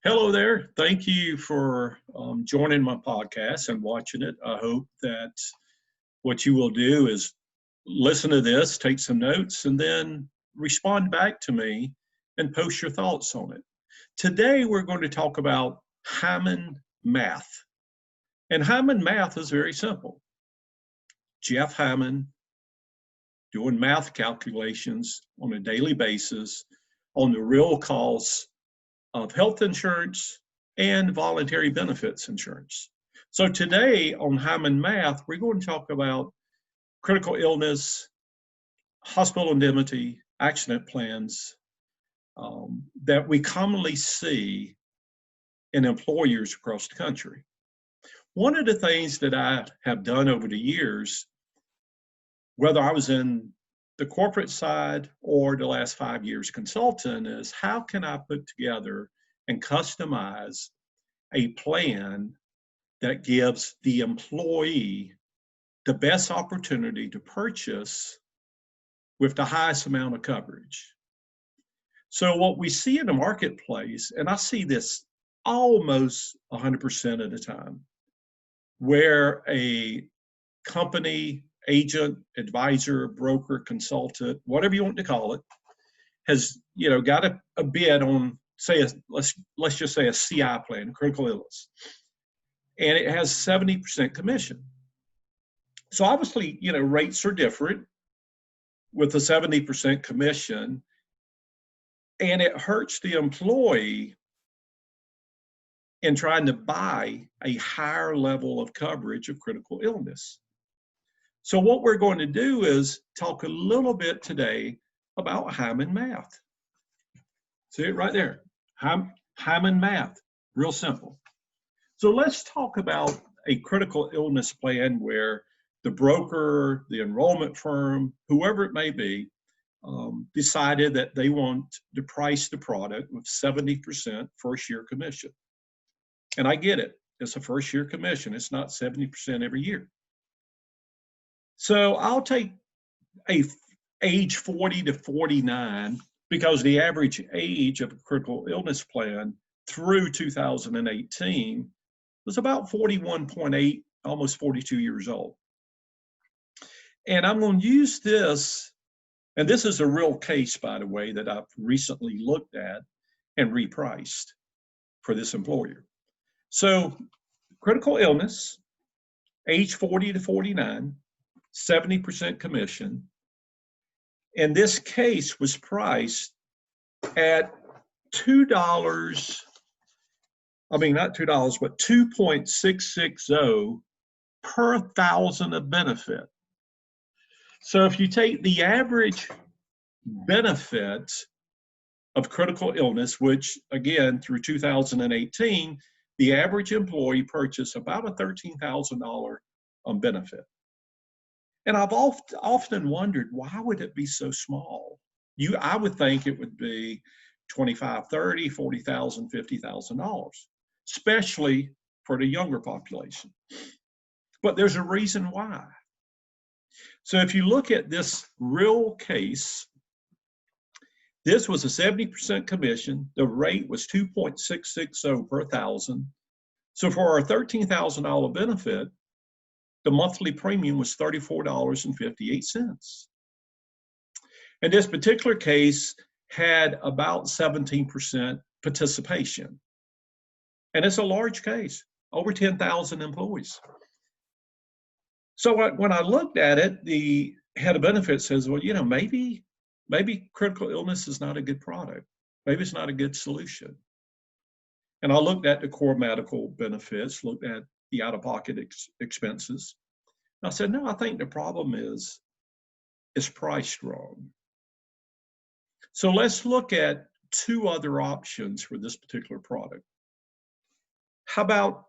Hello there. Thank you for joining my podcast and watching it. I hope that what you will do is listen to this, take some notes, and then respond back to me and post your thoughts on it. Today, we're going to talk about Hyman Math. And Hyman Math is very simple. Jeff Hyman doing math calculations on a daily basis on the real costs of health insurance and voluntary benefits insurance. So today on Hyman Math, we're going to talk about critical illness, hospital indemnity, accident plans that we commonly see in employers across the country. One of the things that I have done over the years, whether I was in the corporate side or the last 5 years consultant, is how can I put together and customize a plan that gives the employee the best opportunity to purchase with the highest amount of coverage. So what we see in the marketplace, and I see this almost 100% of the time, where a company, agent, advisor, broker, consultant, whatever you want to call it, has got a bid on, say, let's just say a CI plan, critical illness, and it has 70% commission. So obviously, rates are different with the 70% commission, and it hurts the employee in trying to buy a higher level of coverage of critical illness. So what we're going to do is talk a little bit today about Hyman Math. See it right there, Hyman Math, real simple. So let's talk about a critical illness plan where the broker, the enrollment firm, whoever it may be, decided that they want to price the product with 70% first year commission. And I get it, it's a first year commission, it's not 70% every year. So I'll take age 40 to 49 because the average age of a critical illness plan through 2018 was about 41.8, almost 42 years old. And I'm going to use this, and this is a real case, by the way, that I've recently looked at and repriced for this employer. So critical illness, age 40 to 49, 70% commission. And this case was priced at $2, I mean, not $2, but 2.660 per thousand of benefit. So if you take the average benefit of critical illness, which again, through 2018, the average employee purchased about a $13,000 benefit. And I've often wondered, why would it be so small? I would think it would be $25,000, $30,000, $40,000, $50,000, especially for the younger population. But there's a reason why. So if you look at this real case, this was a 70% commission. The rate was 2.660 per thousand. So for our $13,000 benefit, the monthly premium was $34.58. And this particular case had about 17% participation. And it's a large case, over 10,000 employees. So when I looked at it, the head of benefits says, well, maybe critical illness is not a good product. Maybe it's not a good solution. And I looked at the core medical benefits, looked at the out-of-pocket expenses. And I said, no, I think the problem is it's priced wrong. So let's look at two other options for this particular product. How about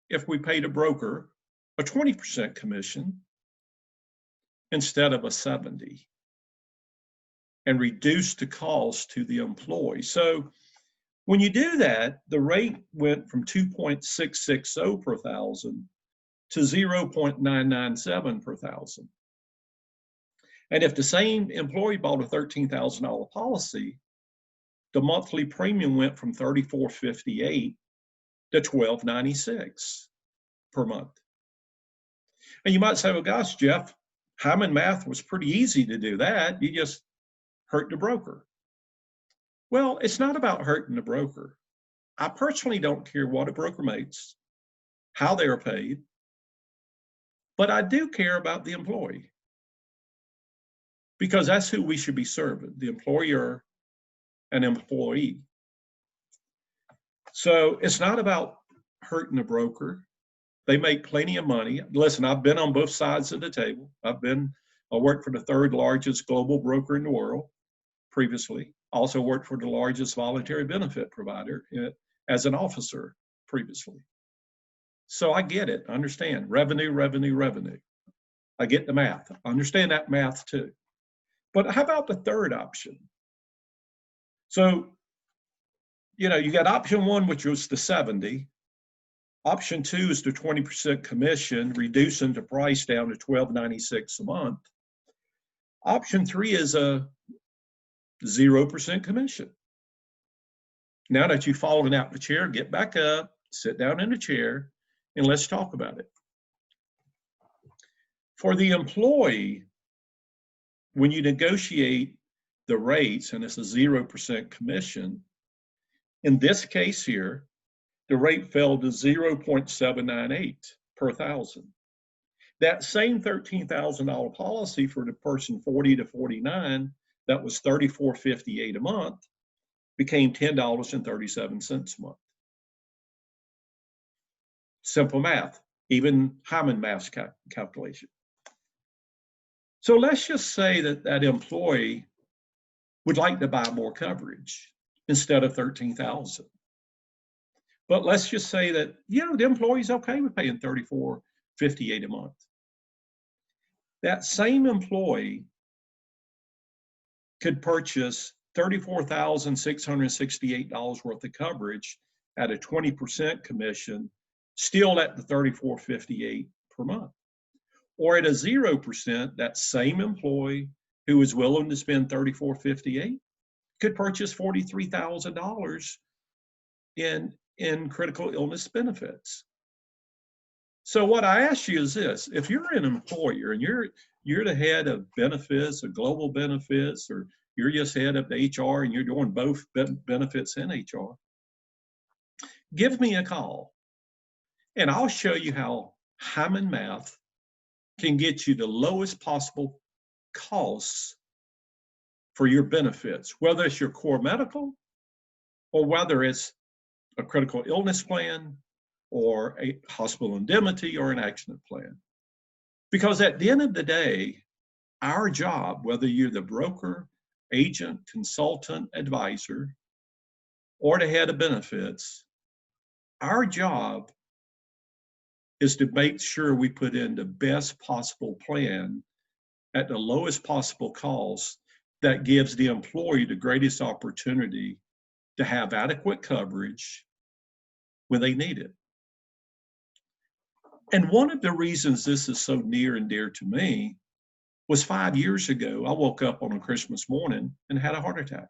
if we paid a broker a 20% commission instead of a 70 and reduce the cost to the employee? So when you do that, the rate went from 2.660 per thousand to 0.997 per thousand. And if the same employee bought a $13,000 policy, the monthly premium went from $34.58 to $12.96 per month. And you might say, well, gosh, Jeff, Hyman Math was pretty easy to do that. You just hurt the broker. Well, it's not about hurting the broker. I personally don't care what a broker makes, how they are paid, but I do care about the employee, because that's who we should be serving, the employer and employee. So it's not about hurting the broker. They make plenty of money. Listen, I've been on both sides of the table. I worked for the third largest global broker in the world previously. Also worked for the largest voluntary benefit provider as an officer previously. So I get it. I understand revenue, revenue, revenue. I get the math. I understand that math too. But how about the third option? So, you got option one, which was the 70. Option two is the 20% commission, reducing the price down to $12.96 a month. Option three is a 0% commission. Now that you've fallen out the chair, get back up, sit down in the chair, and let's talk about it. For the employee, when you negotiate the rates, and it's a 0% commission, in this case here, the rate fell to 0.798 per thousand. That same $13,000 policy for the person 40 to 49, that was $34.58 a month, became $10.37 a month. Simple math, even Hyman Math's calculation. So let's just say that that employee would like to buy more coverage instead of $13,000. But let's just say that, the employee's okay with paying $34.58 a month. That same employee could purchase $34,668 worth of coverage at a 20% commission, still at the $34.58 per month. Or at a 0%, that same employee who is willing to spend $34.58 could purchase $43,000 in critical illness benefits. So what I ask you is this: if you're an employer and you're the head of benefits or global benefits, or you're just head of HR and you're doing both benefits and HR, give me a call and I'll show you how Hyman Math can get you the lowest possible costs for your benefits, whether it's your core medical or whether it's a critical illness plan or a hospital indemnity or an accident plan. Because at the end of the day, our job, whether you're the broker, agent, consultant, advisor, or the head of benefits, our job is to make sure we put in the best possible plan at the lowest possible cost that gives the employee the greatest opportunity to have adequate coverage when they need it. And one of the reasons this is so near and dear to me was 5 years ago, I woke up on a Christmas morning and had a heart attack.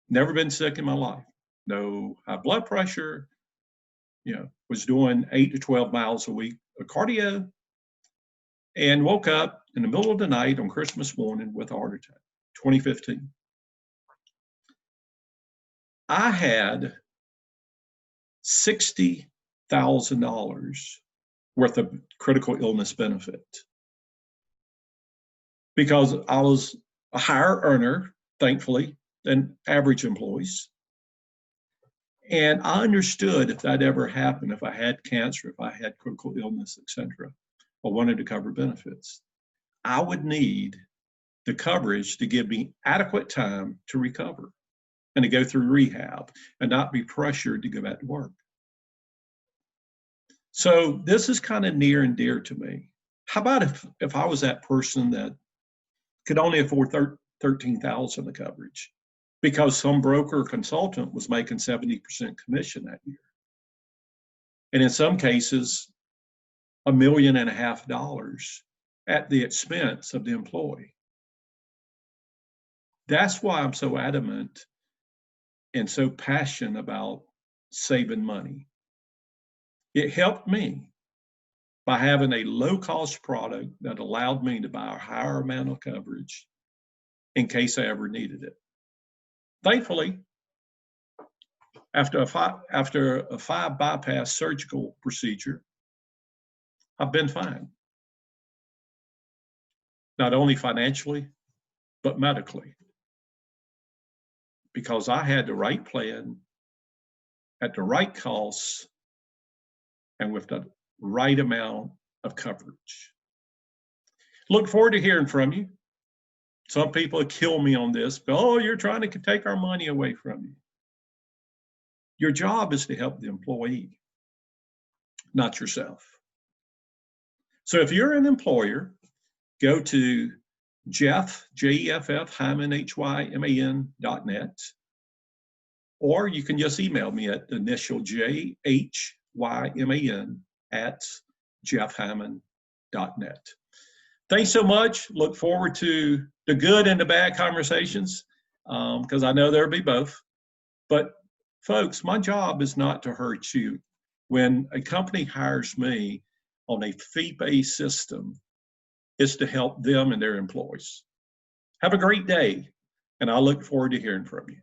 Never been sick in my life. No high blood pressure, was doing 8 to 12 miles a week of cardio, and woke up in the middle of the night on Christmas morning with a heart attack, 2015. I had $60,000 worth of critical illness benefit because I was a higher earner, thankfully, than average employees. And I understood if that ever happened, if I had cancer, if I had critical illness, etc., or wanted to cover benefits, I would need the coverage to give me adequate time to recover and to go through rehab and not be pressured to go back to work. So this is kind of near and dear to me. How about if I was that person that could only afford $13,000 of coverage because some broker or consultant was making 70% commission that year? And in some cases, $1.5 million at the expense of the employee. That's why I'm so adamant and so passionate about saving money. It helped me by having a low-cost product that allowed me to buy a higher amount of coverage in case I ever needed it. Thankfully, after a 5 bypass surgical procedure, I've been fine. Not only financially, but medically. Because I had the right plan at the right costs and with the right amount of coverage. Look forward to hearing from you. Some people kill me on this, but oh, you're trying to take our money away from you. Your job is to help the employee, not yourself. So if you're an employer, go to Jeff, Jeff, Hyman, Hyman.net, or you can just email me at the initial JHYMAN at jeffhyman.net. Thanks so much. Look forward to the good and the bad conversations, because I know there'll be both. But folks, my job is not to hurt you. When a company hires me on a fee-based system, it's to help them and their employees. Have a great day, and I look forward to hearing from you.